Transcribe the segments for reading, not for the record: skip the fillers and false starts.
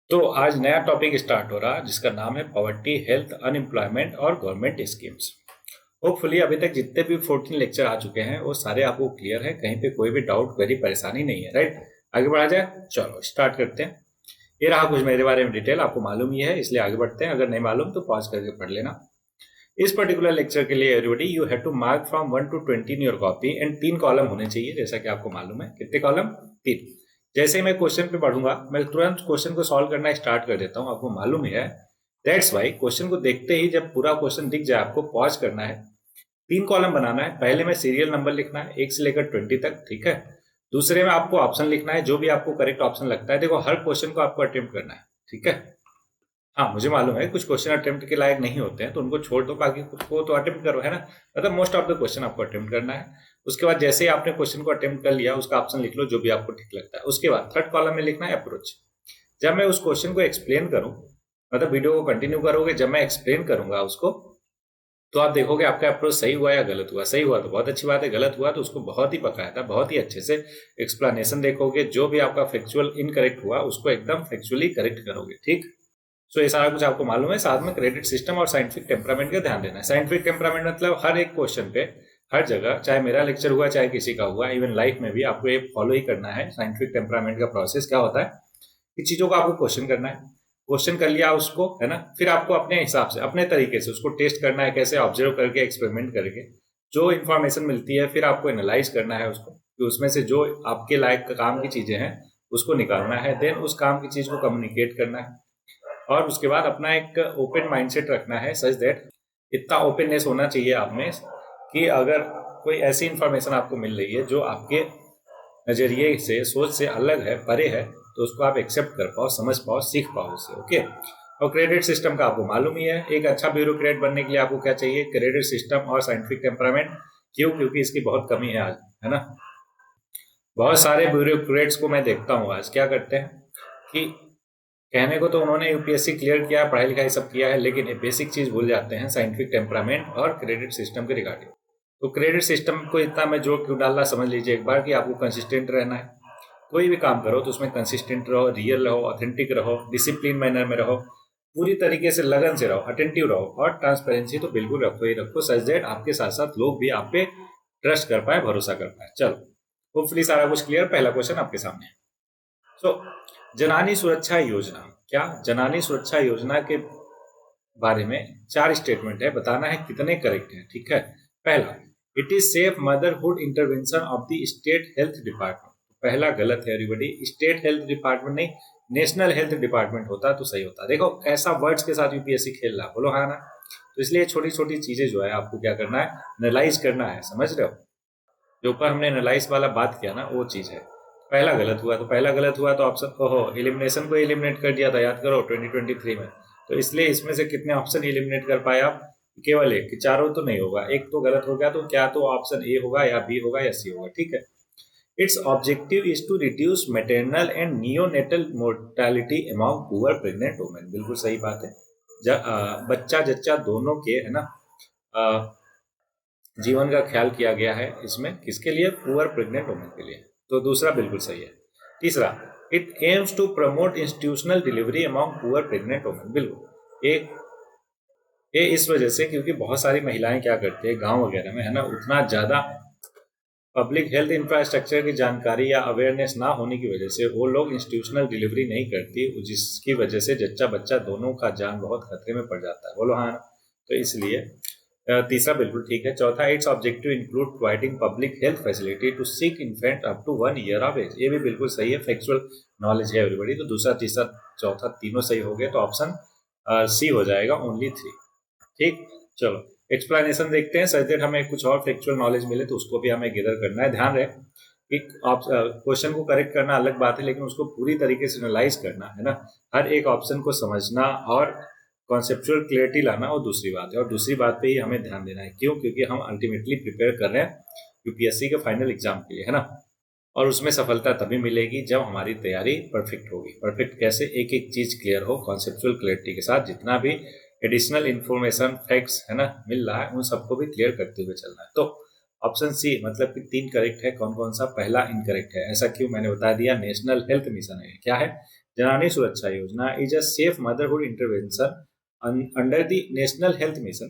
तो आज नया टॉपिक स्टार्ट हो रहा जिसका नाम है पॉवर्टी, हेल्थ, अनएम्प्लॉयमेंट और गवर्नमेंट स्कीम्स। होपफुली अभी तक जितने भी 14 लेक्चर आ चुके हैं वो सारे आपको क्लियर है, कहीं पे कोई भी डाउट क्वेरी परेशानी नहीं है। राइट, आगे बढ़ा जाए। चलो स्टार्ट करते हैं। ये रहा कुछ मेरे बारे में डिटेल, आपको मालूम ही है इसलिए आगे बढ़ते हैं। अगर नहीं मालूम तो पॉज करके पढ़ लेना। इस पर्टिकुलर लेक्चर के लिए everybody you have to mark from 1 to 20 in your copy and 3 column होने चाहिए, जैसा कि आपको मालूम है। कितने कॉलम? 3। जैसे ही मैं क्वेश्चन पे पढ़ूंगा मैं तुरंत क्वेश्चन को सॉल्व करना स्टार्ट कर देता हूँ, आपको मालूम ही है। दैट्स वाई क्वेश्चन को देखते ही जब पूरा क्वेश्चन दिख जाए आपको पॉज करना है। 3 कॉलम बनाना है। पहले में सीरियल नंबर लिखना है 1 से लेकर 20 तक, ठीक है। दूसरे में आपको ऑप्शन लिखना है, जो भी आपको करेक्ट ऑप्शन लगता है। देखो हर क्वेश्चन को आपको अटेम्प्ट करना है, ठीक है। हाँ मुझे मालूम है कुछ क्वेश्चन अटेम्प्ट के लायक नहीं होते हैं तो उनको छोड़ दो, बाकी कुछ को तो अटेम्प्ट करो, है ना। मतलब मोस्ट ऑफ द क्वेश्चन आपको अटेम्प्ट करना है। उसके बाद जैसे ही आपने क्वेश्चन को अटेम्प्ट कर लिया उसका ऑप्शन लिख लो जो भी आपको ठीक लगता है। उसके बाद थर्ड कॉलम में लिखना है अप्रोच। जब मैं उस क्वेश्चन को एक्सप्लेन करूं, मतलब वीडियो को कंटिन्यू करोगे, जब मैं एक्सप्लेन करूंगा उसको तो आप देखोगे आपका अप्रोच सही हुआ या गलत हुआ। सही हुआ तो बहुत अच्छी बात है, गलत हुआ तो उसको बहुत ही बकायदा बहुत ही अच्छे से एक्सप्लेनेशन देखोगे। जो भी आपका फैक्चुअल इनकरेक्ट हुआ उसको एकदम फैक्चुअली करेक्ट करोगे, ठीक। सो ये सारा कुछ आपको मालूम है। साथ में क्रेडिट सिस्टम और साइंटिफिक टेम्परामेंट का ध्यान देना है। साइंटिफिक टेम्परामेंट मतलब हर एक क्वेश्चन पे हर जगह, चाहे मेरा लेक्चर हुआ चाहे किसी का हुआ, इवन लाइफ में भी आपको ये फॉलो ही करना है। साइंटिफिक टेम्परामेंट का प्रोसेस क्या होता है कि चीजों को आपको क्वेश्चन करना है। क्वेश्चन कर लिया उसको, है ना, फिर आपको अपने हिसाब से अपने तरीके से उसको टेस्ट करना है, कैसे ऑब्जर्व करके एक्सपेरिमेंट करके जो इन्फॉर्मेशन मिलती है फिर आपको एनालाइज करना है उसको, कि उसमें से जो आपके लायक काम की चीजें हैं उसको निकालना है। देन उस काम की चीज को कम्युनिकेट करना है और उसके बाद अपना एक ओपन माइंडसेट रखना है, सच दैट इतना ओपननेस होना चाहिए आप में कि अगर कोई ऐसी इंफॉर्मेशन आपको मिल रही है जो आपके नजरिए से, सोच से अलग है, परे है, तो उसको आप एक्सेप्ट कर पाओ, समझ पाओ, सीख पाओ उससे। ओके। और क्रेडिट सिस्टम का आपको मालूम ही है। एक अच्छा ब्यूरोक्रेट बनने के लिए आपको क्या चाहिए? क्रेडिट सिस्टम और साइंटिफिक टेम्परामेंट। क्यों? क्योंकि इसकी बहुत कमी है आज, है ना। बहुत सारे ब्यूरोक्रेट्स को मैं देखता हूँ आज क्या करते हैं कि कहने को तो उन्होंने यूपीएससी क्लियर किया, पढ़ाई लिखाई सब किया है, लेकिन ये बेसिक चीज भूल जाते हैं, साइंटिफिक टेम्परामेंट और क्रेडिट सिस्टम के रिगार्डिंग। तो क्रेडिट सिस्टम को इतना मैं जोर क्यों डालना, समझ लीजिए एक बार कि आपको कंसिस्टेंट रहना है। कोई भी काम करो तो उसमें कंसिस्टेंट रहो, रियल रहो, ऑथेंटिक रहो, डिसिप्लिन मैनर में रहो, पूरी तरीके से लगन से रहो, अटेंटिव रहो, और ट्रांसपेरेंसी तो बिल्कुल रखो ही रखो, सच दैट आपके साथ साथ लोग भी आप पे ट्रस्ट कर पाए, भरोसा कर पाए। चलो होपफुली सारा कुछ क्लियर। पहला क्वेश्चन आपके सामने। सो जननी सुरक्षा योजना, क्या जननी सुरक्षा योजना के बारे में 4 स्टेटमेंट है, बताना है कितने करेक्ट है, ठीक है। पहला, it is safe motherhood intervention of the state health department. पहला गलत है एवरीबॉडी, स्टेट हेल्थ डिपार्टमेंट नहीं, नेशनल हेल्थ डिपार्टमेंट होता तो सही होता। देखो ऐसा वर्ड्स के साथ यूपीएससी खेल रहा, बोलो हाँ ना। तो इसलिए छोटी छोटी चीजें जो है आपको क्या करना है, एनालाइज करना है, समझ रहे हो। जो ऊपर हमने एनालाइज वाला बात किया ना, वो चीज है। पहला गलत हुआ तो पहला गलत हुआ तो ऑप्शन, ओहो, एलिमिनेशन को एलिमिनेट कर दिया था, याद करो 2023 में। तो इसलिए इसमें से कितने ऑप्शन एलिमिनेट कर पाए आप? केवल एक, कि चारों तो नहीं होगा, एक तो गलत हो गया, तो क्या तो ऑप्शन ए होगा या बी होगा या सी होगा, ठीक है। Its objective is to reduce maternal and neonatal mortality among poor pregnant women. बिल्कुल सही बात है। बच्चा जच्चा दोनों के, है ना, जीवन का ख्याल किया गया है इसमें, किसके लिए? पुअर प्रेग्नेंट वुमेन के लिए। तो दूसरा बिल्कुल सही है। तीसरा, it aims to promote institutional delivery among poor pregnant women. बिल्कुल ये इस वजह से क्योंकि बहुत सारी महिलाएं क्या करती है गांव वगैरह में, है ना, उतना ज्यादा पब्लिक हेल्थ इंफ्रास्ट्रक्चर की जानकारी या अवेयरनेस ना होने की वजह से वो लोग इंस्टीट्यूशनल डिलीवरी नहीं करती, जिसकी वजह से जच्चा बच्चा दोनों का जान बहुत खतरे में पड़ जाता है, बोलो हाँ। तो इसलिए तीसरा बिल्कुल ठीक है। चौथा, its objective include providing public health facility to sick infant up to 1 year of age. ये भी बिल्कुल सही है, फैक्चुअल नॉलेज है एवरीबॉडी। तो दूसरा तीसरा चौथा तीनों सही हो गए, तो ऑप्शन सी हो जाएगा, ओनली 3, ठीक। चलो एक्सप्लेनेशन देखते हैं, सच दैट हमें कुछ और फैक्चुअल नॉलेज मिले तो उसको भी हमें गैदर करना है। ध्यान रहे कि क्वेश्चन को करेक्ट करना अलग बात है, लेकिन उसको पूरी तरीके से एनालाइज करना, है ना, हर एक ऑप्शन को समझना और कॉन्सेप्चुअल क्लियरिटी लाना, और दूसरी बात है, और दूसरी बात पे ही हमें ध्यान देना है। क्यों? क्योंकि हम अल्टीमेटली प्रिपेयर कर रहे हैं यूपीएससी के फाइनल एग्जाम के लिए, है ना। और उसमें सफलता तभी मिलेगी जब हमारी तैयारी परफेक्ट होगी। परफेक्ट कैसे? एक एक चीज क्लियर हो, कॉन्सेप्चुअल क्लियरिटी के साथ, जितना भी एडिशनल इन्फॉर्मेशन फैक्ट्स, है ना, मिल रहा है, उन सबको भी क्लियर करते हुए चलना है। तो ऑप्शन सी मतलब कि 3 करेक्ट है। कौन कौन सा? पहला इनकरेक्ट है। ऐसा क्यों? मैंने बता दिया, नेशनल हेल्थ मिशन है। क्या है? Janani Suraksha Yojana is a safe motherhood intervention under the national health mission.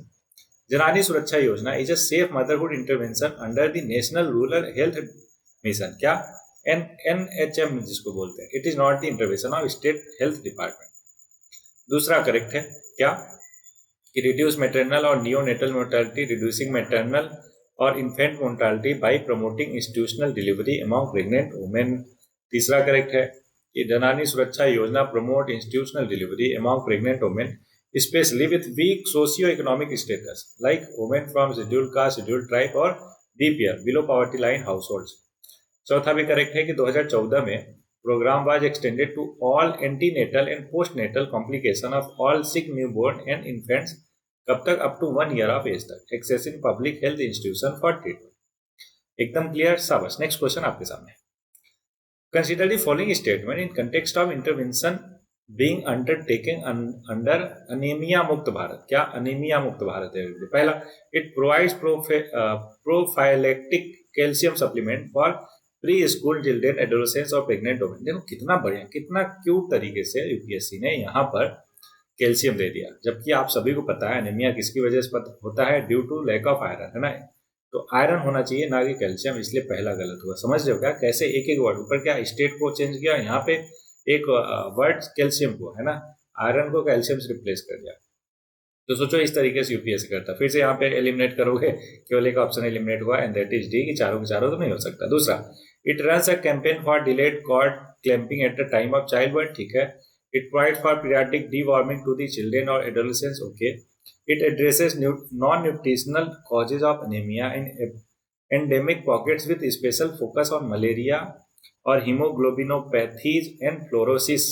Janani Suraksha Yojana is a safe motherhood intervention under the national rural health mission. क्या? NHM जिसको बोलते हैं। It is not the intervention of state health department. दूसरा correct है क्या कि reduce maternal और neonatal mortality, reducing maternal और infant mortality by promoting institutional delivery among pregnant women. तीसरा करेक्ट है कि जननी सुरक्षा योजना promote institutional delivery among pregnant women especially with weak socio-economic status like women from scheduled caste, scheduled tribe और BPL below poverty line households। चौथा भी correct है कि 2014 में programme was extended to all antenatal and postnatal complication of all sick newborn and infants. कब तक? Up to 1 year of age तक। Access in public health institution for treatment. एकदम clear. शाबाश। नेक्स्ट क्वेश्चन आपके सामने। Consider the following statement in context of intervention being undertaking under anaemia Mukt Bharat. क्या? Anaemia Mukt Bharat है। पहला, it provides prophylactic calcium supplement for pre school children, adolescents और pregnant women. देखो कितना बढ़िया, कितना क्यूट तरीके से यूपीएससी ने यहाँ पर कैल्शियम दे दिया, जबकि आप सभी को पता है अनीमिया किसकी वजह से होता है? Due to lack of iron, है ना। तो आयरन होना चाहिए ना कि कैल्शियम, इसलिए पहला गलत हुआ। समझ रहे हो क्या कैसे एक एक वर्ड ऊपर क्या स्टेट को चेंज किया, यहाँ पे एक वर्ड कैल्शियम को, है ना, आयरन को कैल्शियम से रिप्लेस कर दिया। तो सोचो इस तरीके से यूपीएससी करता। फिर से यहाँ पे एलिमिनेट करोगे, केवल एक ऑप्शन एलिमिनेट हुआ एंड दैट इज डी कि चारों के चारों तो नहीं हो सकता। दूसरा, it runs a campaign for delayed cord clamping at the time of child birth. ठीक है। It provide for periodic deworming to the children और adolescents. Okay. It addresses non nutritional causes of anaemia in endemic pockets with special focus on malaria और haemoglobinopathies and fluorosis.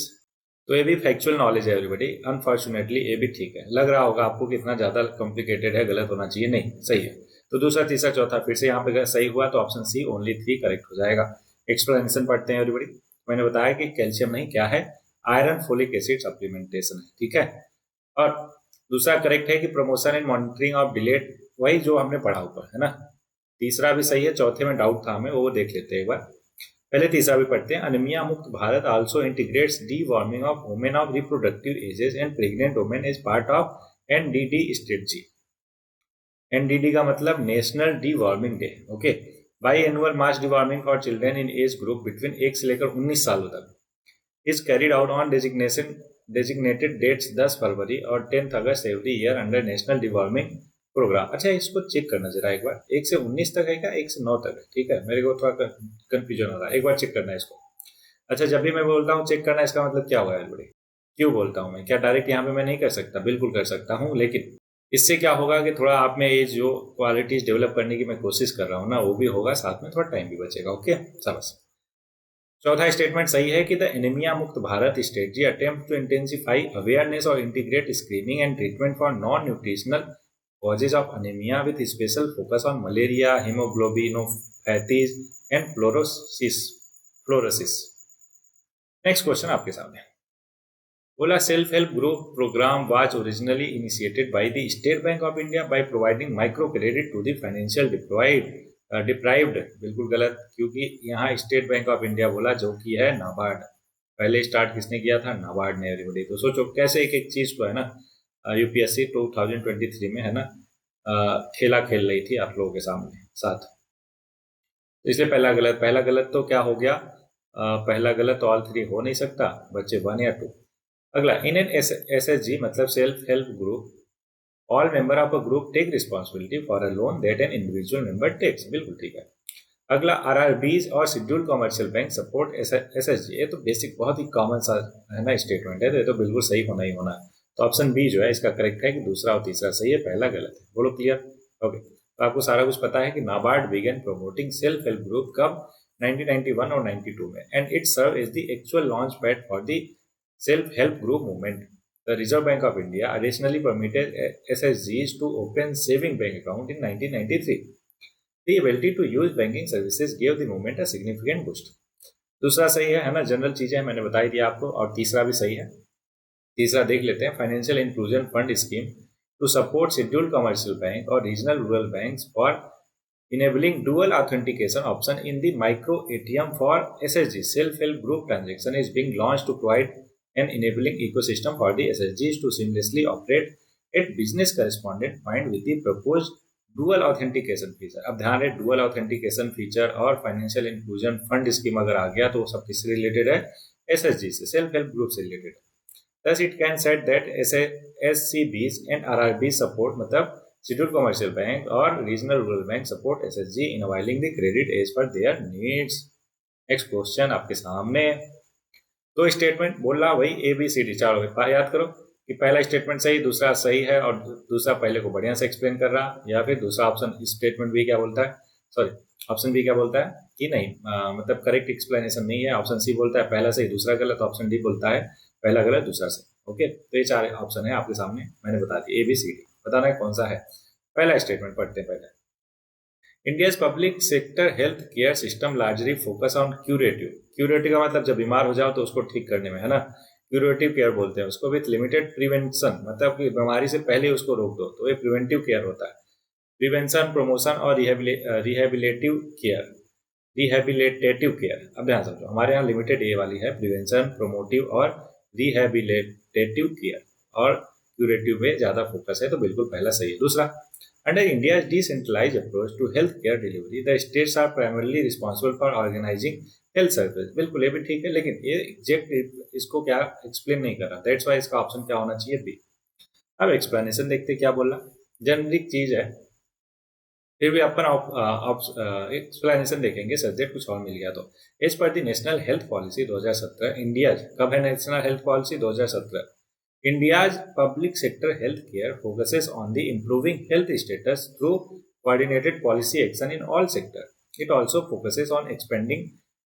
तो ये भी factual knowledge है everybody. Unfortunately ये भी ठीक है। लग रहा होगा आपको कि इतना ज़्यादा कॉम्प्लिकेटेड है, गलत होना चाहिए, नहीं, सही है। तो दूसरा, तीसरा, चौथा फिर से यहाँ पे अगर सही हुआ तो ऑप्शन सी ओनली 3 करेक्ट हो जाएगा। एक्सप्लेनेशन पढ़ते हैं एवरीबॉडी। मैंने बताया कि कैल्शियम नहीं, क्या है? आयरन फोलिक एसिड सप्लीमेंटेशन है। ठीक है। और दूसरा करेक्ट है कि promotion and monitoring of delayed, वही जो हमने पढ़ा ऊपर, है ना। तीसरा भी सही है। चौथे में डाउट था हमें, वो देख लेते हैं एक बार। पहले तीसरा भी पढ़ते हैं। Anaemia Mukt Bharat also integrates deworming of women of reproductive ages and pregnant women as part of NDD strategy. NDD का मतलब national deworming day. Okay. Biannual mass deworming for children in age group between 1 से लेकर 19 सालों तक is carried out on designated dates 10 फरवरी और 10 अगस्त every year under national deworming programme. अच्छा, इसको चेक करना जरा एक बार। 1 से 19 तक है क्या? 1 से 9 तक है। ठीक है, मेरे को थोड़ा कंफ्यूजन हो रहा है, एक बार चेक करना है इसको। अच्छा, जब भी मैं बोलता हूँ चेक करना, इसका मतलब क्या हुआ है बड़े? क्यों बोलता हूँ मैं? क्या डायरेक्ट यहाँ पे मैं नहीं कर सकता? बिल्कुल कर सकता हूँ, लेकिन इससे क्या होगा कि थोड़ा आप में ये जो क्वालिटीज डेवलप करने की मैं कोशिश कर रहा हूँ ना, वो भी होगा, साथ में थोड़ा टाइम भी बचेगा। ओके, शाबाश। चौथा स्टेटमेंट सही है कि the anaemia Mukt Bharat strategy attempt to intensify awareness और integrate screening and treatment for non nutritional causes of anemia with special focus on malaria, hemoglobinopathies and fluorosis। Next question आपके सामने। बोला self help group programme was originally initiated by the State Bank of India by providing micro credit to the financial deprived. बिल्कुल गलत, क्योंकि यहाँ state Bank of India बोला, जो कि है नाबार्ड। पहले स्टार्ट किसने किया था? नाबार्ड ने एवरीबॉडी। तो सोचो कैसे एक एक चीज को, है ना, यूपीएससी 2023 में, है ना, खेला खेल रही थी आप लोगों के सामने साथ। इसलिए पहला गलत तो क्या हो गया? पहला गलत तो ऑल 3 हो नहीं सकता, बच्चे 1 या 2। अगला, इन एन एसएचजी मतलब self help group, all member of a group take responsibility for a loan that an individual member takes. बिल्कुल ठीक है। अगला, आरआरबीज और scheduled commercial bank support SHG. ये तो बेसिक, बहुत ही कॉमन सा, है ना, स्टेटमेंट है, तो बिल्कुल सही होना ही होना है। तो ऑप्शन बी जो है इसका करेक्ट है कि दूसरा और तीसरा सही है, पहला गलत है। बोलो क्लियर? ओके। तो आपको सारा कुछ पता है कि NABARD began promoting self help group कब? 1991 और 92 में, and it serve is the actual launch pad for the self help group movement. The reserve bank of India additionally permitted SHGs to open saving bank account in 1993. The ability to use banking services gave the movement a significant boost. दूसरा सही है ना, general चीजें मैंने बताई थी आपको, और तीसरा भी सही है। तीसरा देख लेते हैं, financial inclusion fund scheme to support scheduled commercial bank और regional rural banks for enabling dual authentication option in the micro ATM for SHG self help group transaction is being launch to provide an enabling ecosystem for the SSGs to seamlessly operate at business correspondent point with the proposed dual authentication feature. अब ध्यान रहे, dual authentication feature और financial inclusion fund scheme अगर आ गया तो सब किससे related है? एसएसजी से, सेल्फ हेल्प ग्रुप से रिलेटेड है। Thus it can set that SCBs and RRBs support, मतलब शेड्यूल्ड कमर्शियल बैंक और regional rural bank support SHG in availing the credit as per their needs. Next question आपके सामने, तो statement बोल रहा वही ABCD चार याद करो कि पहला स्टेटमेंट सही, दूसरा सही है और दूसरा पहले को बढ़िया से एक्सप्लेन कर रहा, या फिर दूसरा ऑप्शन स्टेटमेंट भी क्या बोलता है, सॉरी ऑप्शन बी क्या बोलता है कि नहीं मतलब करेक्ट एक्सप्लेनेशन नहीं है। ऑप्शन सी बोलता है पहला सही दूसरा गलत, ऑप्शन डी बोलता है पहला गलत दूसरा सही। ओके, तो ये चार ऑप्शन है आपके सामने, मैंने बता दी ABCD, बताना है कौन सा है। पहला स्टेटमेंट पढ़ते हैं पहले। India's public sector health care system largely focus on curative. Curative का मतलब जब बीमार हो जाओ तो उसको ठीक करने में, है ना, क्यूरेटिव केयर बोलते हैं उसको। विथ लिमिटेड प्रिवेंशन, मतलब कि बीमारी से पहले उसको रोक दो, तो ये प्रिवेंटिव केयर होता है। प्रिवेंशन, प्रमोशन और रिहेबिलिटेटिव केयर। अब ध्यान समझो, हमारे यहाँ लिमिटेड ए वाली है, प्रिवेंशन, प्रोमोटिव और रिहेबिलिटेटिव केयर, और क्यूरेटिव में ज्यादा फोकस है, तो बिल्कुल पहला सही है। दूसरा, under India decentralise approach to health care delivery the states are primarily responsible for organising health service. बिल्कुल ये भी ठीक है, लेकिन ये एग्जैक्ट इसको क्या एक्सप्लेन नहीं कर रहा, दैट्स वाई इसका ऑप्शन क्या होना चाहिए? बी। अब एक्सप्लेनेशन देखते क्या बोल रहा, जेनरिक चीज है, फिर भी अपन एक्सप्लेनेशन देखेंगे, सब्जेक्ट कुछ और मिल गया तो। As per the national health policy 2017, India कब है national health policy? 2017। India's public sector healthcare focuses on the improving health status through coordinated policy action in all sectors. It also focuses on expanding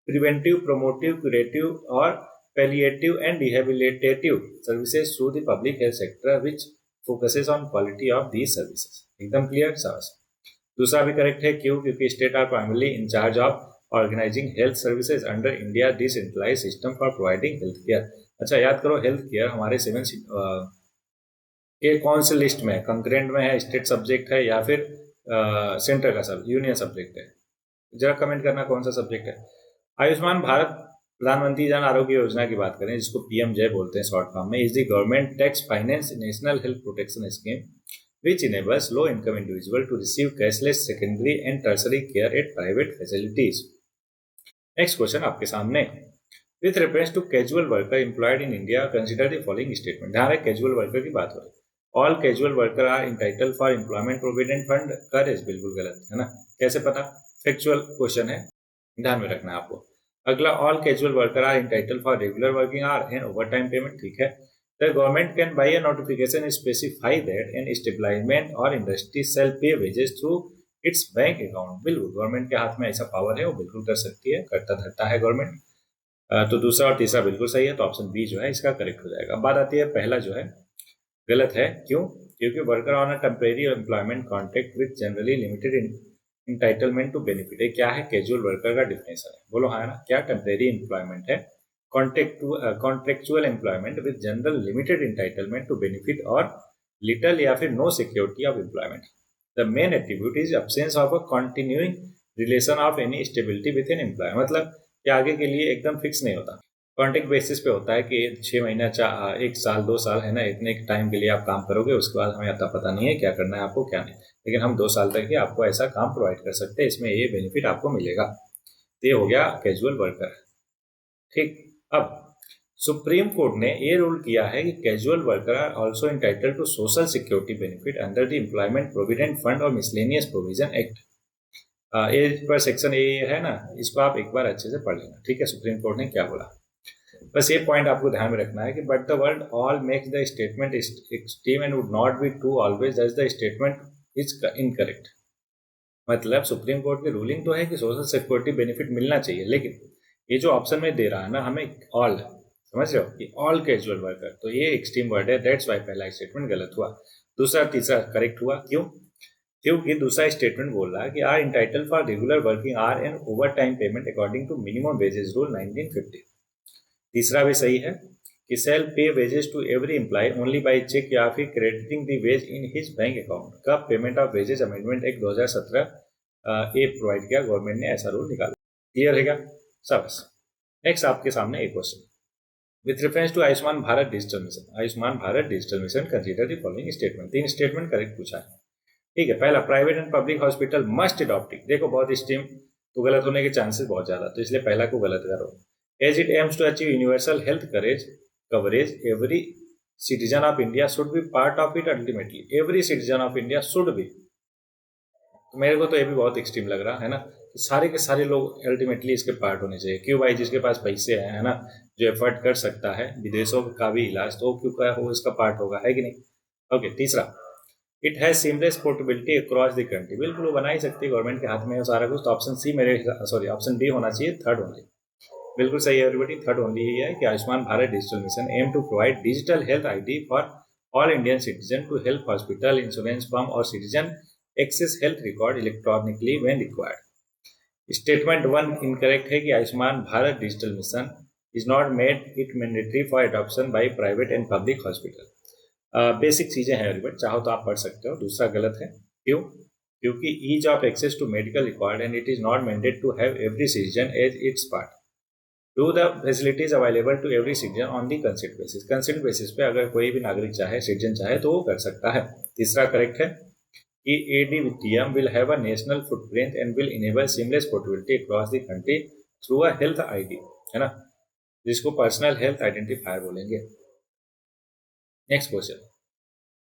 preventive, promotive, curative, or palliative and rehabilitative services through the public health sector, which focuses on quality of these services. एकदम clear समझ। दूसरा भी correct है, क्यों? क्योंकि state are primarily in charge of organising health services under India decentralised system for providing health care. अच्छा याद करो, हेल्थ केयर हमारे 7 के कौन से लिस्ट में है? कंकरेंट में है, स्टेट सब्जेक्ट है, या फिर सेंटर का सब यूनियन सब्जेक्ट है? जरा कमेंट करना कौन सा सब्जेक्ट है। आयुष्मान भारत प्रधानमंत्री जन आरोग्य योजना की बात करें, जिसको PMJ बोलते हैं शॉर्ट फॉर्म में, is the government tax finance national health protection scheme which enables low-income individual to receive cashless secondary and tertiary care at private facilities. Next question आपके सामने, with reference to casual worker employed in India, consider the following statement. ध्यान रहे, casual worker की बात हो रही है। All casual worker are entitled for employment provident fund, करेज बिल्कुल गलत है ना, कैसे पता? फैक्चुअल क्वेश्चन है, ध्यान में रखना है आपको। अगला, all casual worker are entitled for regular working hour and overtime payment, ठीक है। The government can by a notification specify that an establishment or industry shall pay wages through its bank account. बिल्कुल government के हाथ में ऐसा power है, वो बिल्कुल कर सकती है, करता धरता है गवर्नमेंट। तो दूसरा और तीसरा बिल्कुल सही है, तो ऑप्शन बी जो है इसका करेक्ट हो जाएगा। अब बात आती है पहला जो है गलत है, क्यों? क्योंकि worker on a temporary employment contract with generally limited entitlement to benefit. ये क्या है? कैजुअल वर्कर का डिफिनेशन है, बोलो हाँ ना, क्या? टेम्परेरी एम्प्लॉयमेंट है, contractual employment with general limited entitlement to benefit और लिटल या फिर no security of employment. The main attribute is absence of a continuing relation of any stability with an employer. मतलब कि आगे के लिए एकदम फिक्स नहीं होता, कॉन्ट्रैक्ट बेसिस पे होता है कि 6 महीना 1 साल 2 साल है ना, इतने टाइम के लिए आप काम करोगे, उसके बाद हमें आता पता नहीं है क्या करना है आपको क्या नहीं, लेकिन हम 2 साल तक ही आपको ऐसा काम प्रोवाइड कर सकते हैं, इसमें ये बेनिफिट आपको मिलेगा। ये हो गया कैजुअल वर्कर, ठीक। अब सुप्रीम कोर्ट ने ये रूल किया है कि casual worker are also entitled to social security benefit under the employment provident fund और मिसलेनियस प्रोविजन एक्ट। ये पर सेक्शन ए है ना, इसको आप एक बार अच्छे से पढ़ लेना, ठीक है। सुप्रीम कोर्ट ने क्या बोला, बस ये पॉइंट आपको ध्यान में रखना है कि but the word all makes the statement extreme and would not be true always that the statement is incorrect. मतलब सुप्रीम कोर्ट की रूलिंग तो है कि सोशल सिक्योरिटी बेनिफिट मिलना चाहिए, लेकिन ये जो ऑप्शन में दे रहा है ना हमें ऑल, समझ रहे हो कि ऑल कैजुअल वर्कर, तो ये एक्सट्रीम वर्ड है, दैट्स वाई पहला स्टेटमेंट गलत हुआ। दूसरा तीसरा करेक्ट हुआ, क्यों? क्योंकि दूसरा स्टेटमेंट बोल रहा है कि are entitled for regular working hour and overtime payment according to minimum wages rule 1950। तीसरा भी सही है कि shall pay wages to every employ only by cheque या फिर crediting the wage in his bank account का payment of wages amendment act 2017 A provide किया, government ने ऐसा रूल निकाला। क्लियर है क्या? सब। नेक्स्ट आपके सामने एक question, with reference to Ayushman Bharat digital mission, Ayushman Bharat digital mission consider the following statement. 3 statement correct पूछा है। ठीक है, पहला, private and public hospital must adopt it. देखो बहुत स्ट्रीम तो गलत होने के चांसेस बहुत ज्यादा, तो इसलिए पहला को गलत करो। As it aims to achieve universal health coverage every citizen of India should be part of it ultimately. Every citizen of India should be, तो मेरे को तो ये भी बहुत एक्सट्रीम लग रहा है ना, कि सारे के सारे लोग अल्टीमेटली इसके पार्ट होने चाहिए। क्यों भाई, जिसके पास पैसे हैं, है ना, जो एफर्ट कर सकता है विदेशों का भी इलाज, तो क्यों का वो इसका पार्ट होगा, है कि नहीं। ओके, तीसरा, it has seamless portability across the country. बिल्कुल वो बना ही सकती है, गवर्नमेंट के हाथ में है सारा कुछ। तो ऑप्शन सी मेरे ऑप्शन बी होना चाहिए, थर्ड ओनली। बिल्कुल सही है एवरीबडी, थर्ड ओनली ही है कि Ayushman Bharat digital mission aim to provide digital health ID for all Indian citizen to help hospital, insurance firm और citizen access health record electronically when required. Statement 1 incorrect है कि Ayushman Bharat digital mission is not made it mandatory for adoption by private and public hospital. Basic चीजें हैं everybody, चाहो तो आप पढ़ सकते हो। दूसरा गलत है, क्यों? क्योंकि ease of access to medical record and it is not mandate to have every citizen as it's part to the facilities available to every citizen on the consent basis. Consent basis पे अगर कोई भी नागरिक चाहे, citizen चाहे, तो वो कर सकता है। तीसरा करेक्ट है कि ADVTM will have a national footprint and will enable seamless portability across the country through a health ID, है ना, जिसको पर्सनल हेल्थ आइडेंटिफायर बोलेंगे। Next question,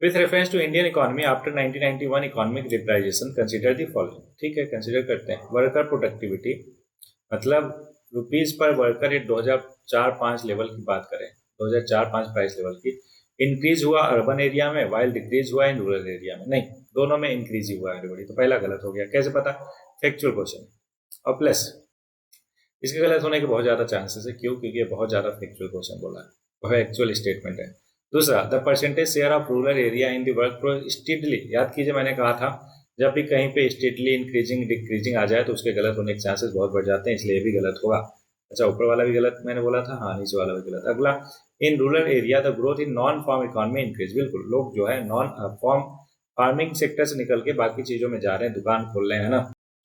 with reference to Indian economy after 1991 economic liberalisation consider the following. ठीक है, consider करते हैं। Worker productivity, मतलब rupees per worker rate 2004-05 level की बात करें, 2004-05 प्राइस लेवल की, इंक्रीज हुआ अर्बन एरिया में वाइल डिक्रीज हुआ इन रूरल एरिया में। नहीं, दोनों में इंक्रीज ही हुआ है एवरीबॉडी, तो पहला गलत हो गया। कैसे पता? फैक्चुअल क्वेश्चन और प्लस इसके गलत होने के बहुत ज्यादा चांसेस है। क्यों? क्योंकि ये बहुत ज्यादा फैक्चुअल क्वेश्चन बोला है, वह एक्चुअल स्टेटमेंट है। दूसरा, the percentage share of rural area in the workforce steadily, याद कीजिए मैंने कहा था जब भी कहीं पे स्टेडली इंक्रीजिंग डिक्रीजिंग आ जाए तो उसके गलत होने के चांसेस बहुत बढ़ जाते हैं, इसलिए भी गलत होगा। अच्छा, ऊपर वाला भी गलत मैंने बोला था, हाँ, नीचे वाला भी गलत। अगला, in rural area the growth in non farm economy increase. बिल्कुल, लोग जो है नॉन फार्मिंग सेक्टर से निकल के बाकी चीजों में जा रहे हैं, दुकान खोल रहे हैं ना,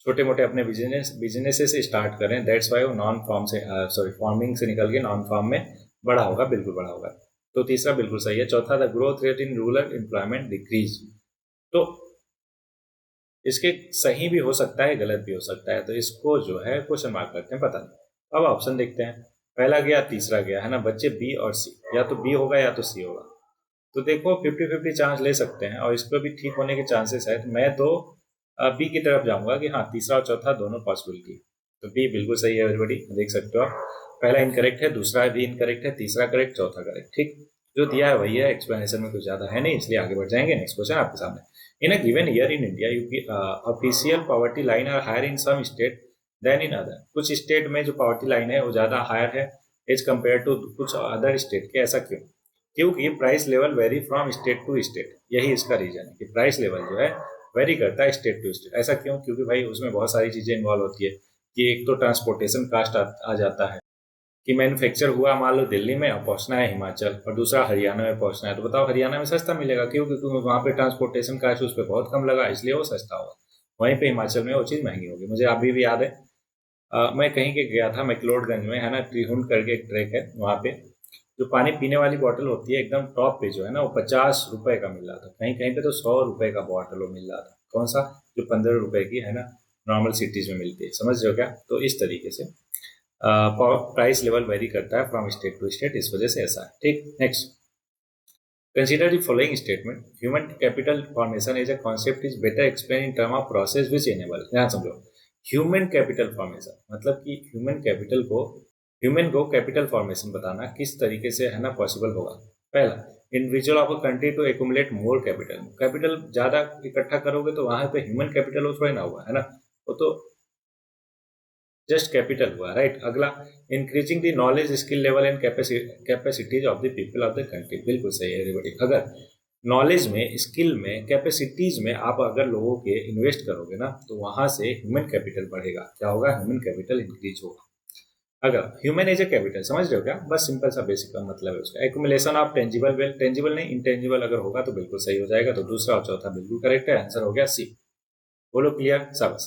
छोटे मोटे अपने बिजनेस से स्टार्ट करें। दैट्स वाई वो नॉन फार्म से फार्मिंग से निकल के नॉन फार्म में बढ़ा होगा, बिल्कुल बढ़ा होगा। तो तीसरा बिल्कुल सही है। चौथा, the growth rate in rural employment decrease. तो इसके सही भी हो सकता है, गलत भी हो सकता है, तो इसको जो है क्वेश्चन मार्क करते हैं, पता नहीं। अब ऑप्शन देखते हैं, पहला गया, तीसरा गया, है ना बच्चे, बी और सी, या तो बी होगा या तो सी होगा। तो देखो 50-50 चांस ले सकते हैं और इसको भी ठीक होने के चांसेस है, तो मैं तो बी की तरफ जाऊंगा कि हाँ, तीसरा और चौथा दोनों पॉसिबिलिटी। तो बी बिल्कुल सही है एवरीबॉडी, देख सकते हो आप। पहला इनकरेक्ट है, दूसरा भी इनकरेक्ट है, तीसरा करेक्ट, चौथा करेक्ट। ठीक, जो दिया है वही है, एक्सप्लेनेशन में कुछ ज्यादा है नहीं, इसलिए आगे बढ़ जाएंगे। नेक्स्ट क्वेश्चन आपके सामने, in a given year in India official poverty line are higher in some state than in other. कुछ स्टेट में जो पॉवर्टी लाइन है वो ज्यादा हायर है एज कम्पेयर टू कुछ अदर स्टेट के। ऐसा क्यों? क्योंकि price level vary from state to state, यही इसका रीजन है कि प्राइस लेवल जो है वेरी करता है स्टेट टू स्टेट। ऐसा क्यों? क्योंकि भाई उसमें बहुत सारी चीजें इन्वॉल्व होती है कि एक तो ट्रांसपोर्टेशन कास्ट आ जाता है कि मैन्युफैक्चर हुआ मान लो दिल्ली में, अब पहुंचना है हिमाचल, और दूसरा हरियाणा में पहुंचना है, तो बताओ हरियाणा में सस्ता मिलेगा। क्यों? क्योंकि वहाँ पे ट्रांसपोर्टेशन कास्ट उस पर बहुत कम लगा, इसलिए वो सस्ता होगा। वहीं पे हिमाचल में वो चीज़ महंगी होगी। मुझे अभी भी याद है, मैं कहीं के गया था मैक्लोडगंज में, है ना, त्रिहुंड करके एक ट्रैक है, वहाँ पे जो पानी पीने वाली बॉटल होती है एकदम टॉप पे जो है ना, वो 50 रुपए का मिल रहा था, कहीं कहीं पे तो 100 रुपए का बॉटल वो मिल रहा था। कौन सा? जो 15 रुपए की है ना, नॉर्मल सिटीज में मिलती है, समझ रहे हो क्या? तो इस तरीके से प्राइस लेवल वेरी करता है फ्रॉम स्टेट टू स्टेट, इस वजह से ऐसा है। ठीक, next, consider the following statement, human capital formation as a concept is better explain in term of process which enable. ध्यान समझो, ह्यूमन कैपिटल फॉर्मेशन मतलब कि ह्यूमन को कैपिटल फॉर्मेशन बताना किस तरीके से है ना पॉसिबल होगा। पहला, individual of a country to accumulate more capital. Capital ज्यादा इकट्ठा करोगे तो वहां पे ह्यूमन कैपिटल वो थोड़ा ना हुआ, है ना, वो तो जस्ट कैपिटल हुआ, राइट। अगला, increasing the knowledge skill level and capacities of the people of the country. बिल्कुल सही है एवरीबॉडी। अगर नॉलेज में, स्किल में, कैपेसिटीज में आप अगर लोगों के इन्वेस्ट करोगे ना, तो वहां से ह्यूमन कैपिटल बढ़ेगा। क्या होगा? ह्यूमन कैपिटल इंक्रीज होगा। अगर ह्यूमन एज ए कैपिटल, समझ रहे हो क्या? बस सिंपल सा बेसिक का मतलब है उसका। Accumulation of tangible wealth, tangible नहीं इंटेंजिबल अगर होगा तो बिल्कुल सही हो जाएगा। तो दूसरा और चौथा बिल्कुल करेक्ट है, आंसर हो गया सी। बोलो क्लियर? सब।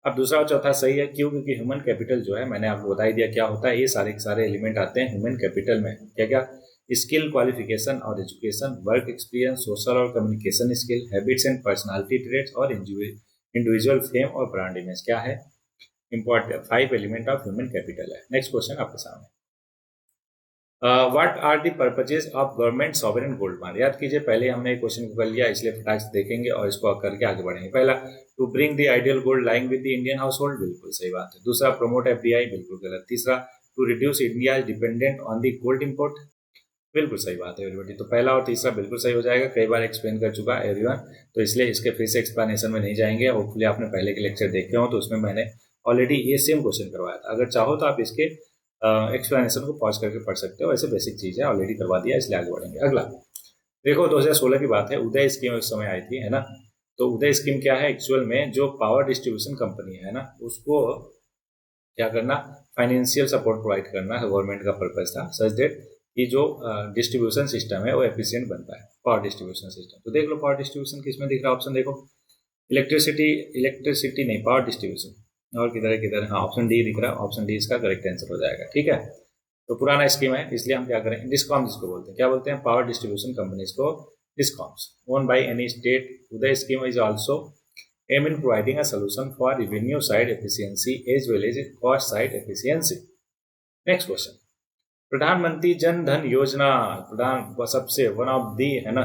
अब दूसरा और चौथा सही है, क्यों? क्योंकि ह्यूमन कैपिटल जो है, मैंने आपको बता ही दिया क्या होता है, ये सारे के सारे एलिमेंट आते हैं ह्यूमन कैपिटल में। क्या क्या? स्किल, क्वालिफिकेशन और एजुकेशन, वर्क एक्सपीरियंस, सोशल और communication skill, habits and personality traits और इंडिविजुअल फेम और ब्रांड इमेज। क्या है? Important 5 element of human capital है। नेक्स्ट क्वेश्चन आपके सामने, what are the purposes of government sovereign gold bond? याद कीजिए, पहले हमने एक क्वेश्चन को कर लिया, इसलिए फटाक से देखेंगे और इसको करके आगे बढ़ेंगे। पहला, to bring the ideal gold lying with the Indian household, बिल्कुल सही बात है। दूसरा, प्रमोट एफडीआई, बिल्कुल गलत। तीसरा, to reduce India dependent on the gold import, बिल्कुल सही बात है एवरीबॉडी। तो पहला और तीसरा बिल्कुल सही हो जाएगा, कई बार एक्सप्लेन कर चुका है एवरीवन, तो इसलिए इसके फिर से एक्सप्लेनेशन में नहीं जाएंगे। होपफुली आपने पहले के लेक्चर देखे हो, तो उसमें मैंने ऑलरेडी ये सेम क्वेश्चन करवाया था। अगर चाहो तो आप इसके एक्सप्लेनेशन को पॉज करके पढ़ सकते हो, ऐसे बेसिक चीज़ है, ऑलरेडी करवा दिया, इसलिए आगे बढ़ेंगे। अगला देखो, 2016 की बात है, उदय स्कीम उस समय आई थी, है ना। तो उदय स्कीम क्या है? एक्चुअल में जो पावर डिस्ट्रीब्यूशन कंपनी है ना, उसको क्या करना, फाइनेंशियल सपोर्ट प्रोवाइड करना है, गवर्नमेंट का पर्पज था, सच दैट कि जो डिस्ट्रीब्यूशन सिस्टम है वो एफिशिएंट बन पाए, पावर डिस्ट्रीब्यूशन सिस्टम। तो देख लो, पावर डिस्ट्रीब्यूशन किसमें दिख रहा है ऑप्शन, देखो, इलेक्ट्रिसिटी नहीं, पावर डिस्ट्रीब्यूशन। और किधर, हाँ, ऑप्शन डी दिख रहा है, ऑप्शन डी इसका करेक्ट आंसर हो जाएगा। ठीक है, तो पुराना स्कीम है, इसलिए हम क्या करें, डिस्कॉम जिसको बोलते हैं, क्या बोलते हैं, पावर डिस्ट्रीब्यूशन कंपनीज को discoms, own by any state. Uday scheme is also aim in providing a solution for revenue side efficiency as well as cost side efficiency. Next question, प्रधानमंत्री जन धन योजना, सबसे वन ऑफ दी, है ना,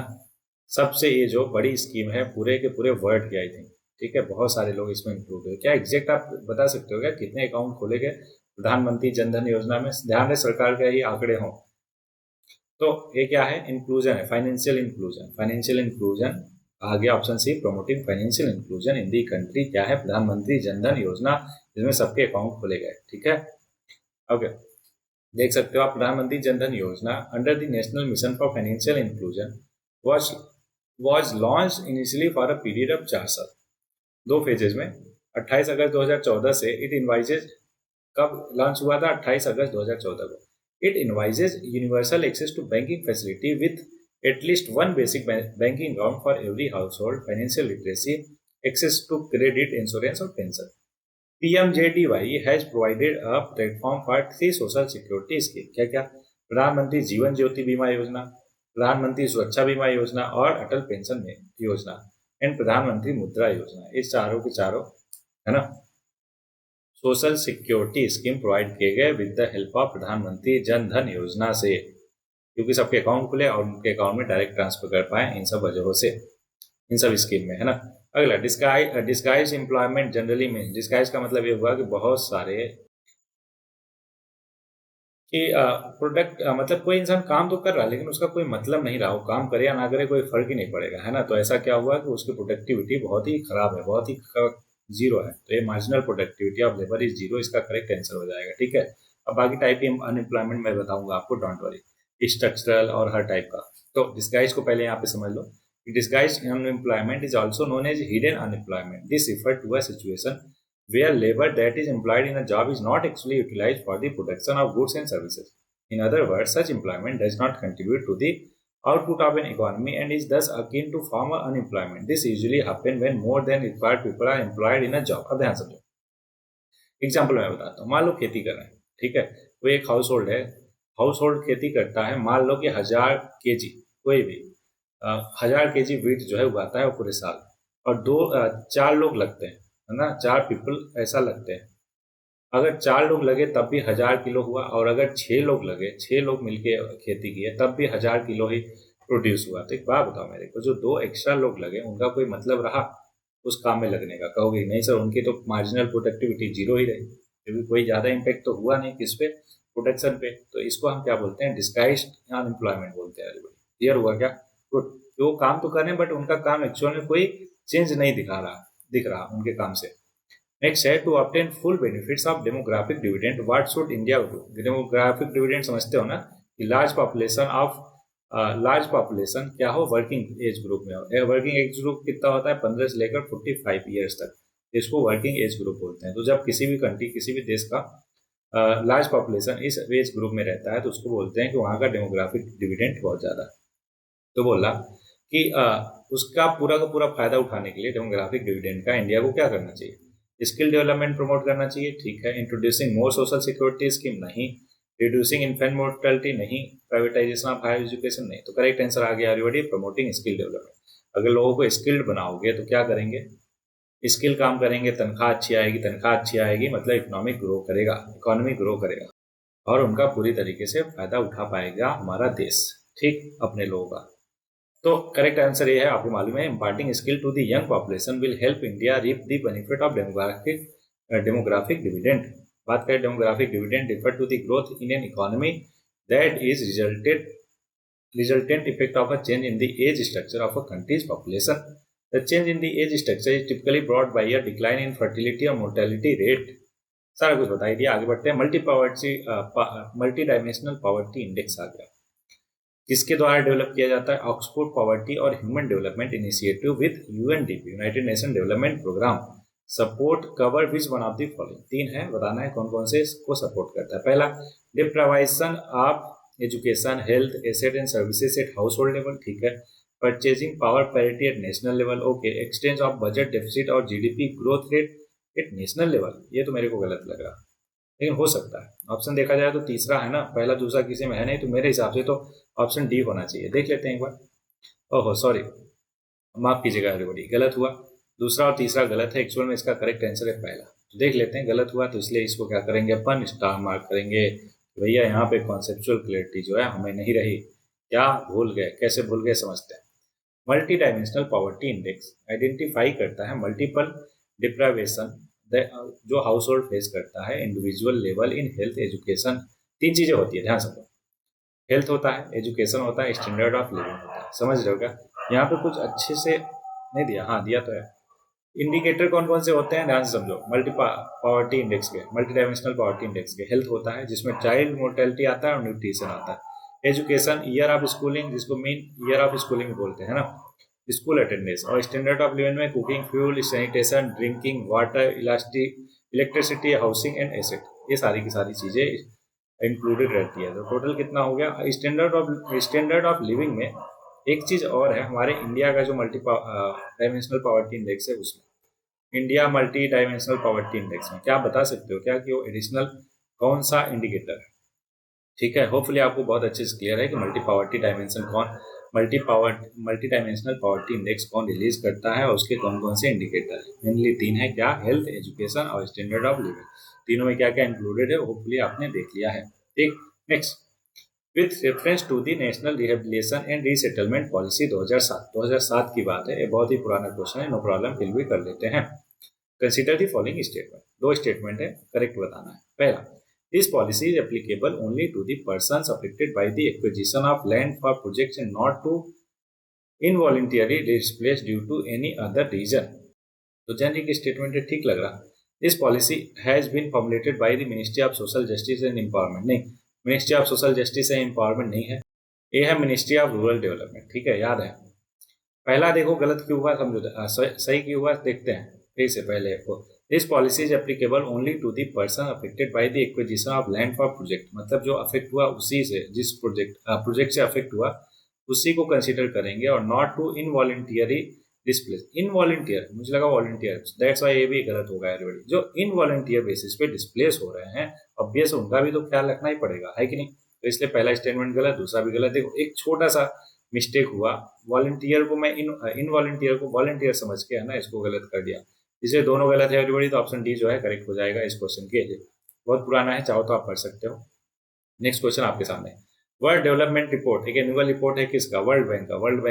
सबसे ये जो बड़ी स्कीम है पूरे के पूरे वर्ल्ड की, आई थिंक, ठीक है, बहुत सारे लोग इसमें इंक्लूड हुए। क्या एग्जैक्ट आप बता सकते हो क्या कितने अकाउंट खोले गए प्रधानमंत्री जन धन योजना में? ध्यान रहे सरकार के ही आंकड़े हों। तो ये क्या है? इंक्लूजन है, फाइनेंशियल इंक्लूजन, फाइनेंशियल इंक्लूजन आ गया option C, promoting financial inclusion in the country. क्या है? प्रधानमंत्री जन धन योजना, जिसमें सबके अकाउंट खोले गए। ठीक है, ओके, देख सकते हो आप, प्रधानमंत्री जन धन योजना under the national mission for financial inclusion was launched initially for a period of 4 साल, 2 फेजेज में। 28 अगस्त 2014 से इट इनवाइजेज, कब लॉन्च हुआ था? 28 अगस्त 2014 को। It envisages universal access to banking facility with at least one basic banking account for every household, financial literacy, access to credit, insurance और pension. PMJDY has provided a platform for 3 social security scheme. क्या क्या? प्रधानमंत्री जीवन ज्योति बीमा योजना, प्रधानमंत्री सुरक्षा बीमा योजना और अटल पेंशन योजना एंड प्रधानमंत्री मुद्रा योजना। इस चारों के चारों, है ना, सोशल सिक्योरिटी स्कीम प्रोवाइड किए गए विद द हेल्प ऑफ प्रधानमंत्री जन धन योजना से, क्योंकि सबके अकाउंट खुले और उनके अकाउंट में डायरेक्ट ट्रांसफर कर पाए इन सब वजहों से, इन सब स्कीम में, है ना। अगला, डिस्गाइज एम्प्लॉयमेंट जनरली में, डिस्गाइज का मतलब ये हुआ कि बहुत सारे कि प्रोडक्ट, मतलब कोई इंसान काम तो कर रहा है लेकिन उसका कोई मतलब नहीं रहा, वो काम करे या ना करे कोई फर्क ही नहीं पड़ेगा, है ना। तो ऐसा क्या हुआ कि उसकी प्रोडक्टिविटी बहुत ही खराब है, बहुत ही जीरो है। तो ये marginal productivity of labour is zero, इसका करेक्ट आंसर हो जाएगा। ठीक है, अब बाकी टाइप की अनएम्प्लॉयमेंट मैं बताऊंगा आपको, डोंट वरी, स्ट्रक्चरल और हर टाइप का। तो डिस्गाइज को पहले यहाँ पे समझ लो, disguise unemployment is also known as hidden unemployment. This refer to a situation where labor that is employed in a job is not actually utilized for the production of goods and services. In other words, such employment does not contribute to the output of an economy and is thus akin to formal unemployment. This usually happens when more than required people are employed in a job. अब ध्यान समझो, example मैं बताता हूँ। मान लो खेती कर रहे हैं, ठीक है, वो एक हाउस होल्ड है, हाउस होल्ड खेती करता है, मान लो कि 1000 kg, कोई भी 1000 kg वीट जो है उगाता है वो पूरे साल, और 4 लोग लगते हैं, है ना, 4 पीपल ऐसा लगते हैं। अगर 4 लोग लगे तब भी 1000 किलो हुआ, और अगर 6 लोग लगे, 6 लोग मिलके खेती किए तब भी 1000 किलो ही प्रोड्यूस हुआ। तो एक बात बताओ मेरे को, जो 2 एक्स्ट्रा लोग लगे उनका कोई मतलब रहा उस काम में लगने का? कहोगे नहीं सर, उनकी तो मार्जिनल प्रोडक्टिविटी जीरो ही रही, क्योंकि कोई ज़्यादा इम्पेक्ट तो हुआ नहीं किस पे, प्रोडक्शन पे। तो इसको हम क्या बोलते हैं? डिस्गाइज्ड अनएम्प्लॉयमेंट बोलते हैं। क्लियर हुआ क्या? गुड। वो काम तो कर रहे हैं बट उनका काम एक्चुअल में कोई चेंज नहीं दिख रहा उनके काम से। नेक्स्ट है, to obtain full benefits of demographic dividend what should India do? Demographic dividend समझते हो ना, कि लार्ज पॉपुलेशन क्या हो, वर्किंग एज ग्रुप में हो। वर्किंग एज ग्रुप कितना होता है? 15 से लेकर 45 ईयर्स तक, इसको वर्किंग एज ग्रुप बोलते हैं। तो जब किसी भी कंट्री, किसी भी देश का लार्ज पॉपुलेशन इस एज ग्रुप में रहता है तो उसको बोलते हैं कि वहाँ का डेमोग्राफिक डिविडेंड बहुत ज़्यादा है। तो बोला कि उसका पूरा का पूरा फायदा उठाने के लिए डेमोग्राफिक डिविडेंड का इंडिया को क्या करना चाहिए? स्किल डेवलपमेंट प्रमोट करना चाहिए, ठीक है। Introducing more social security scheme, नहीं। रिड्यूसिंग इन्फेंट मोर्टेलिटी, नहीं। प्राइवेटाइजेशन ऑफ हायर एजुकेशन, नहीं। तो करेक्ट आंसर आ गया एवरीबॉडी, प्रमोटिंग स्किल डेवलपमेंट। अगर लोगों को स्किल्ड बनाओगे तो क्या करेंगे, स्किल काम करेंगे, तनख्वाह अच्छी आएगी, तनख्वाह अच्छी आएगी मतलब इकोनॉमी ग्रो करेगा और उनका पूरी तरीके से फायदा उठा पाएगा हमारा देश, ठीक, अपने लोगों का। तो करेक्ट आंसर ये है, आपको मालूम है, imparting skill to the young population will help India reap the benefit of demographic dividend. बात करें demographic dividend, refer to the growth in an economy that is resultant effect of a change in the age structure of a country's population. The change in the age structure is typically brought by a decline in fertility or mortality rate. सारा कुछ बताई दिया, आगे बढ़ते हैं। Multi dimensional poverty index आ गया, किसके द्वारा डेवलप किया जाता है, ऑक्सफोर्ड पॉवर्टी और human development initiative with UNDP, united nation development programme. Support cover which one of the following, 3 है, बताना है कौन कौन से इसको सपोर्ट करता है। पहला, deprivation of education, health, asset and services at household level, ठीक है। Purchasing power parity at national level, okay. Extents of budget deficit और GDP growth rate at national level, ये तो मेरे को गलत लग रहा, लेकिन हो सकता है। ऑप्शन देखा जाए तो तीसरा है ना, पहला दूसरा किसी में है नहीं, तो मेरे हिसाब से तो ऑप्शन डी होना चाहिए। देख लेते हैं एक बार। ओहो सॉरी, माफ कीजिएगा एवरीबॉडी, गलत हुआ, दूसरा और तीसरा गलत है। एक्चुअल में इसका करेक्ट आंसर है पहला। तो देख लेते हैं, गलत हुआ तो इसलिए इसको क्या करेंगे अपन, स्टार मार्क करेंगे। भैया यहाँ पे कॉन्सेप्चुअल क्लैरिटी जो है हमें नहीं रही, क्या भूल गए, कैसे भूल गए समझते हैं। Multi dimensional poverty index identify करता है मल्टीपल डिप्राइवेशन जो हाउस होल्ड फेस करता है, individual level in health education. 3 चीजें होती है, ध्यान समझो, हेल्थ होता है, एजुकेशन होता है, स्टैंडर्ड ऑफ लिविंग होता है। समझ रहे हो क्या, यहाँ पे कुछ अच्छे से नहीं दिया, हाँ दिया तो है। इंडिकेटर कौन कौन से होते हैं, ध्यान से समझो। मल्टी पॉवर्टी इंडेक्स के, मल्टी डायमेंशनल पॉवर्टी इंडेक्स के, हेल्थ होता है जिसमें चाइल्ड मोर्टेलिटी आता है और न्यूट्रिशन आता है। एजुकेशन, ईयर ऑफ स्कूलिंग, जिसको मेन ईयर ऑफ स्कूलिंग बोलते हैं ना, स्कूल अटेंडेंस। और स्टैंडर्ड ऑफ लिविंग में cooking, fuel, sanitation, drinking water, electricity, housing and asset, ये सारी की सारी चीजें इंक्लूडेड रहती है। तो टोटल कितना हो गया। स्टैंडर्ड ऑफ लिविंग में एक चीज और है, हमारे इंडिया का जो मल्टी डायमेंशनल पॉवर्टी इंडेक्स है उसमें, India multi dimensional poverty index में क्या बता सकते हो क्या कि वो एडिशनल कौन सा इंडिकेटर है, ठीक है। होपफुली आपको बहुत अच्छे से क्लियर है कि मल्टी डायमेंशनल पॉवर्टी इंडेक्स कौन रिलीज करता है और उसके कौन कौन से इंडिकेटर है। मेनली 3 है, क्या, हेल्थ, एजुकेशन और स्टैंडर्ड ऑफ लिविंग। तीनों में क्या क्या इंक्लूडेड है होपफुली आपने देख लिया है, ठीक। Next, with reference to the national rehabilitation and resettlement policy 2007 की बात है, ये बहुत ही पुराना क्वेश्चन है, नो प्रॉब्लम, फिर भी कर लेते हैं। Consider the following statement, 2 statement है, करेक्ट बताना है। पहला, this policy is applicable only to the persons affected by the acquisition of land for projects and not to involuntary displace due to any other reason. तो generic statement है, ठीक लग रहा। This policy has been formulated by the ministry of social justice and empowerment, नहीं, ministry of social justice and empowerment नहीं है, ये है मिनिस्ट्री ऑफ रूरल डेवलपमेंट, ठीक है, याद है। पहला देखो गलत क्यों हुआ, समझो, सही क्यों हुआ देखते हैं फिर से पहले आपको। This policy is applicable only to the person affected by the acquisition of land for project, मतलब जो अफेक्ट हुआ उसी से, जिस प्रोजेक्ट से अफेक्ट हुआ उसी को कंसिडर करेंगे, और नॉट टू इनवॉलंटियरी डिस्प्लेस। इनवॉलंटियर, मुझे लगा वॉलंटियर, दैट्स वाई ये भी गलत होगा एवरीबॉडी। जो इनवॉलंटियर बेसिस पे डिस्प्लेस हो रहे हैं, ऑब्वियस उनका भी तो ख्याल रखना ही पड़ेगा, है कि नहीं। तो इसलिए पहला स्टेटमेंट गलत, दूसरा भी गलत। देखो एक छोटा सा मिस्टेक हुआ, वॉलंटियर को मैं इनवॉलंटियर को वॉलंटियर समझ के, है ना, इसको गलत कर दिया, इसलिए दोनों गलत है एवरीबॉडी। तो ऑप्शन डी जो है करेक्ट हो जाएगा इस क्वेश्चन के लिए। बहुत पुराना है, चाहो तो आप पढ़ सकते हो। नेक्स्ट क्वेश्चन आपके सामने, वर्ल्ड डेवलपमेंट रिपोर्ट, एक एनुअल रिपोर्ट है किसका, वर्ल्ड बैंक का। वर्ल्ड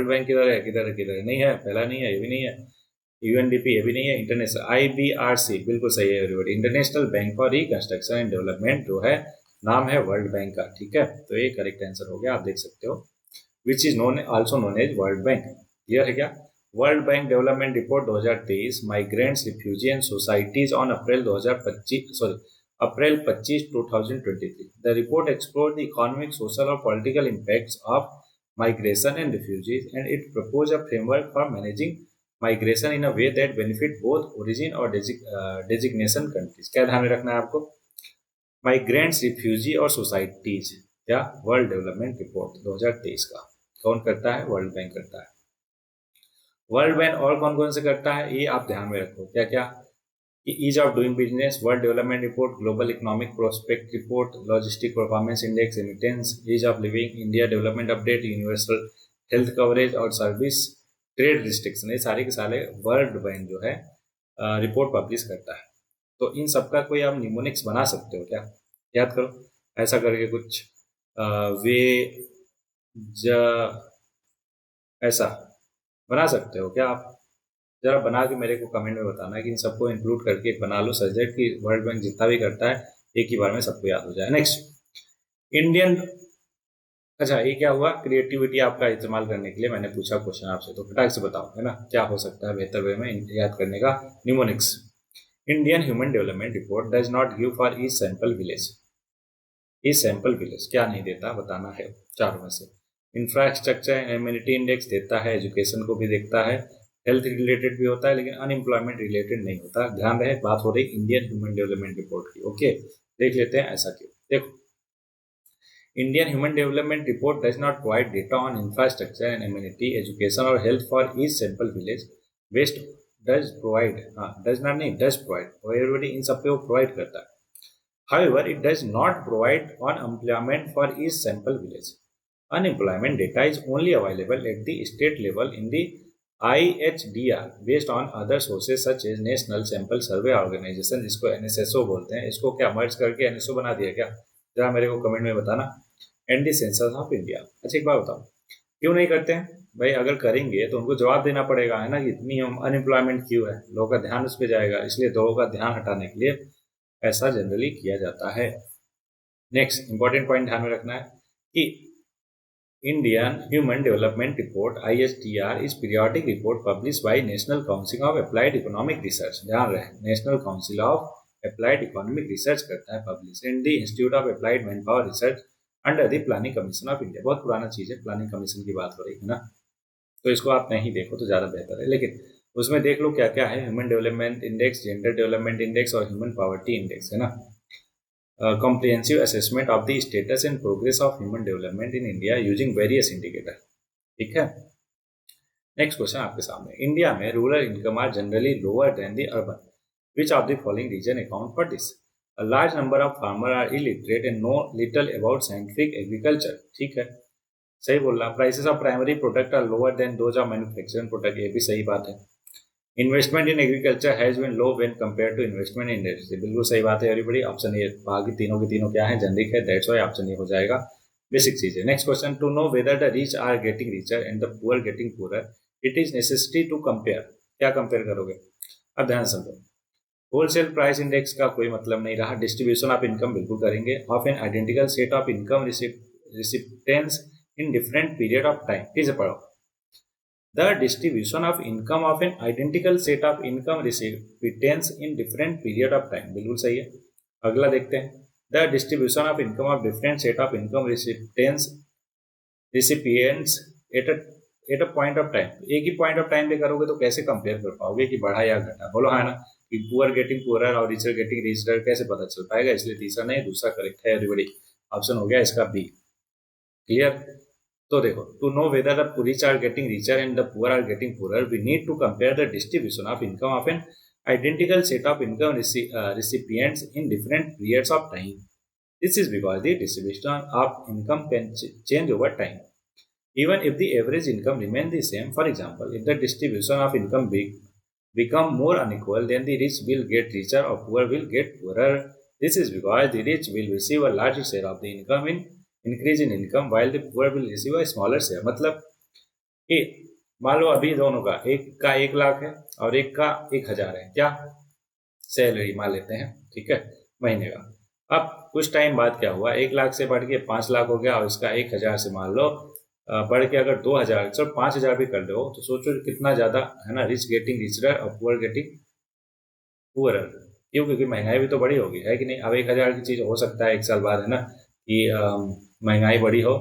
बैंक किधर है, किधर नहीं है, पहला नहीं है, ये भी नहीं है। यूएनडीपी ये भी नहीं है। इंटरनेशनल आईबीआरसी बिल्कुल सही है everybody, international bank for reconstruction and development जो है नाम है वर्ल्ड बैंक का, ठीक है। तो ये करेक्ट आंसर हो गया, आप देख सकते हो, which is also known as world bank. Clear है क्या। World bank development report 2023, migrants, refugee and societies on April 2023. The report explored the economic, social or political impacts of migration and refugees, and it proposed a framework for managing migration in a way that benefit both origin और designation countries. क्या ध्यान में रखना है आपको, migrants, refugee और societies, क्या, world development report 2023 का कौन करता है, वर्ल्ड बैंक करता है। वर्ल्ड बैंक और कौन कौन से करता है ये आप ध्यान में रखो, क्या क्या, कि ease of doing business, world development report, global economic prospect report, logistic performance index, remittance, ease of living, India development update, universal health coverage और सर्विस, ट्रेड रिस्ट्रिक्शन, ये सारे के सारे वर्ल्ड बैंक जो है रिपोर्ट पब्लिश करता है। तो इन सबका कोई आप निमोनिक्स बना सकते हो क्या? याद करो, ऐसा करके कुछ वे ज ऐसा बना सकते हो क्या आप? जरा बना के मेरे को कमेंट में बताना कि इन सबको इंक्लूड करके एक बना लो सब्जेक्ट कि वर्ल्ड बैंक जितना भी करता है एक ही बार में सबको याद हो जाए। नेक्स्ट, इंडियन, अच्छा ये क्या हुआ, क्रिएटिविटी आपका इस्तेमाल करने के लिए मैंने पूछा क्वेश्चन आपसे, तो फटाक से बताओ है ना क्या हो सकता है बेहतर वे में याद करने का mnemonics. Indian human development report does not give for each sample village. Each sample village क्या नहीं देता, बताना है चारों में से। इंफ्रास्ट्रक्चर एम्यूनिटी इंडेक्स देता है, एजुकेशन को भी देखता है, हेल्थ रिलेटेड भी होता है लेकिन अनएम्प्लॉयमेंट रिलेटेड नहीं होता। ध्यान रहे बात हो रही इंडियन ह्यूमन डेवलपमेंट रिपोर्ट की। ओके, देख लेते हैं ऐसा क्यों। देखो, Indian Human Development Report does not provide data on infrastructure and amenity, education or health for each sample village. Waste does provide, does not नहीं does provide, everybody इन सब पे वो provide करता है. However, it does not provide on employment for each sample village. Unemployment data is only available at the state level in the IHDR based on other sources such as National Sample Survey Organization, जिसको NSSO बोलते हैं। इसको क्या मर्ज करके NSO बना दिया क्या? जरा मेरे को कमेंट में बताना। And the census of India. अच्छा एक बात बताओ, क्यों नहीं करते हैं भाई? अगर करेंगे तो उनको जवाब देना पड़ेगा है ना कि इतनी अनएम्प्लॉयमेंट क्यों है, लोगों का ध्यान उस पर जाएगा, इसलिए लोगों का ध्यान हटाने के लिए ऐसा जनरली किया जाता है। नेक्स्ट इंपॉर्टेंट पॉइंट ध्यान में रखना है कि Indian human development report IHDR is periodic report publish by national council of applied economic research. ध्यान रहे, national council of applied economic research करता है publish, in the institute of applied man power research under the planning commission of India. बहुत पुराना चीज है, planning commission की बात हो रही है ना, तो इसको आप नहीं देखो तो ज़्यादा बेहतर है। लेकिन उसमें देख लो क्या क्या है, human development index, gender development index और ह्यूमन पॉवर्टी इंडेक्स है ना। Comprehensive assessment of the status and progress of human development in India using various indicator. ठीक है, नेक्स्ट क्वेश्चन आपके सामने, इंडिया में rural income are generally lower than the urban, which of the following reason account for this? A large number of farmers are illiterate and know little about scientific agriculture. ठीक है, सही बोल रहा। Prices of primary product are lower than those of manufacturing product, ये भी सही बात है। Investment in agriculture has been low when compare to investment in industry, बिल्कुल सही बात है एवरीबॉडी। ऑप्शन ए, बाकी तीनों के तीनों क्या है, जनरिक है, दैट्स व्हाई ऑप्शन ए हो जाएगा, बेसिक चीज है। Next question, to know whether the rich are getting richer and the poor getting poorer it is necessity to compare. क्या कंपेयर करोगे? अब ध्यान समझो, होलसेल प्राइस इंडेक्स का कोई मतलब नहीं रहा, डिस्ट्रीब्यूशन ऑफ इनकम बिल्कुल करेंगे, of an identical set of income recipients in different period of time. फिर से पढ़ो, the distribution of income of an identical set of income recipients in different period of time, बिल्कुल सही है। अगला देखते हैं, the distribution of income of different set of income recipients at a point of time. एक ही point of time पे करोगे तो कैसे कंपेयर कर पाओगे कि बढ़ा या घटा? बोलो हाँ ना, कि पुअर गेटिंग पुअरर और रिचर गेटिंग रिचर कैसे पता चल पाएगा? इसलिए तीसरा नहीं, दूसरा करेक्ट है एवरीबॉडी, ऑप्शन हो गया इसका बी। क्लियर? तो देखो, to know whether the rich are getting richer and the poor are getting poorer we need to compare the distribution of income of an identical set of income recipients in different periods of time. This is because the distribution of income can change over time. Even if the average income remains the same, for example, if the distribution of income become more unequal, then the rich will get richer or poor will get poorer. This is because the rich will receive a larger share of the income in increase in income, while the poor will receive a smaller share. मतलब कि मान लो अभी दोनों का, एक का 1 लाख है और एक का 1,000 है, क्या सैलरी मान लेते हैं, ठीक है, महीने का। अब कुछ टाइम बाद क्या हुआ, 1 लाख से बढ़ के 5 लाख हो गया और इसका 1,000 से मान लो बढ़ के अगर 2,000 चलो 5,000 भी कर दो तो सोचो कितना ज्यादा है ना, रिच गेटिंग रिचर और पुअर गेटिंग पुअरर। क्यों? क्योंकि महंगाई भी तो बड़ी होगी, है कि नहीं? अब 1,000 की चीज हो सकता है 1 साल बाद है ना कि महंगाई बड़ी हो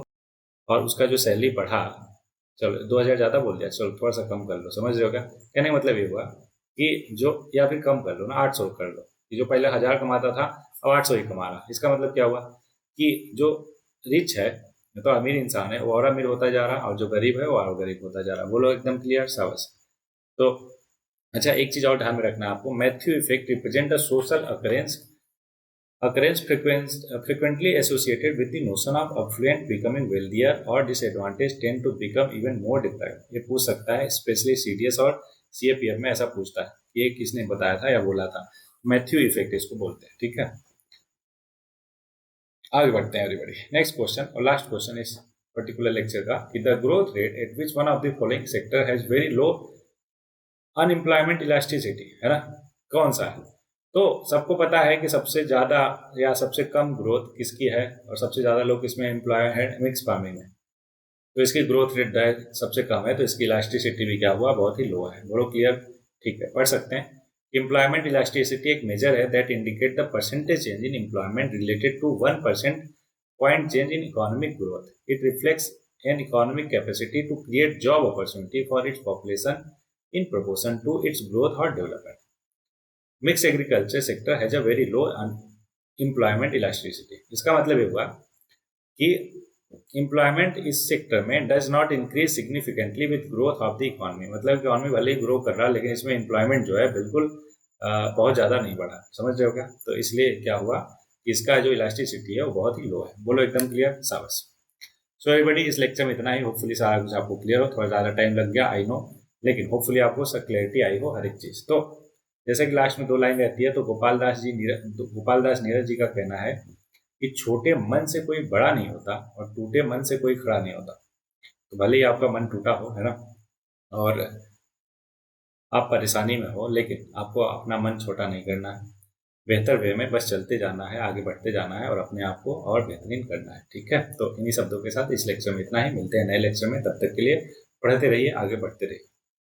और उसका जो सैलरी बढ़ा, चलो 2,000 ज़्यादा बोल दिया, चलो थोड़ा सा कम कर लो, समझ रहे हो क्या कहने का मतलब? ये हुआ कि जो, या फिर कम कर लो ना, 800 कर लो, कि जो पहले 1,000 कमाता था अब 800 ही कमा रहा। इसका मतलब क्या हुआ कि जो रिच है तो अमीर इंसान है वो और अमीर होता जा रहा और जो गरीब है वो और गरीब होता जा रहा। बोलो एकदम क्लियर, शाबाश। तो अच्छा, एक चीज और ध्यान में रखना है आपको, Matthew effect represent a social occurrence frequently associated with the notion of affluent becoming wealthier or disadvantaged tend to become even more deprived। ये पूछ सकता है, स्पेशली सीडीएस और सीएपीएफ में ऐसा पूछता है। ये किसने बताया था या बोला था? मैथ्यू इफेक्ट इसको बोलते हैं। ठीक है, आगे बढ़ते हैं एवरीबॉडी। नेक्स्ट क्वेश्चन और लास्ट क्वेश्चन इस पर्टिकुलर लेक्चर का कि the growth rate eight which one of the following sector has very low unemployment elasticity, है ना, कौन सा है? तो सबको पता है कि सबसे ज़्यादा या सबसे कम ग्रोथ किसकी है और सबसे ज़्यादा लोग किसमें एम्प्लॉय है? मिक्स फार्मिंग में। तो इसकी ग्रोथ रेट सबसे कम है, तो इसकी इलास्टिसिटी भी क्या हुआ? बहुत ही लो है। बोलो क्लियर? ठीक है, पढ़ सकते हैं। एम्प्लॉयमेंट इलास्टिसिटी एक मेजर है that indicate the percentage change in employment related to 1% point change in economic growth. It reflects an economic capacity to create job opportunity for its population in proportion to its growth or development. Mixed agriculture sector has a very low employment elasticity। इसका मतलब ये हुआ कि employment इस sector में does not increase significantly with growth of the economy। मतलब economy भले ही grow कर रहा है लेकिन इसमें एम्प्लॉयमेंट जो है बिल्कुल बहुत ज़्यादा नहीं बढ़ा। समझ रहे हो क्या? तो इसलिए क्या हुआ कि इसका जो इलास्टिसिटी है वो बहुत ही लो है। बोलो एकदम क्लियर? शाबाश। सो एवरीबॉडी, इस लेक्चर में इतना ही। होपफुली सारा कुछ आपको क्लियर हो। थोड़ा ज़्यादा टाइम लग गया, आई नो, लेकिन होपफुली आपको सब क्लैरिटी आई हो हर एक चीज़। तो जैसे कि लास्ट में 2 लाइन रहती है, तो गोपाल दास नीरज जी का कहना है कि छोटे मन से कोई बड़ा नहीं होता और टूटे मन से कोई खड़ा नहीं होता। तो भले ही आपका मन टूटा हो, है ना, और आप परेशानी में हो, लेकिन आपको अपना मन छोटा नहीं करना है। बेहतर वे में बस चलते जाना है, आगे बढ़ते जाना है और अपने आप को और बेहतरीन करना है। ठीक है, तो इन्हीं शब्दों के साथ इस लेक्चर में इतना ही। मिलते हैं नए लेक्चर में, तब तक के लिए पढ़ते रहिए, आगे बढ़ते रहिए।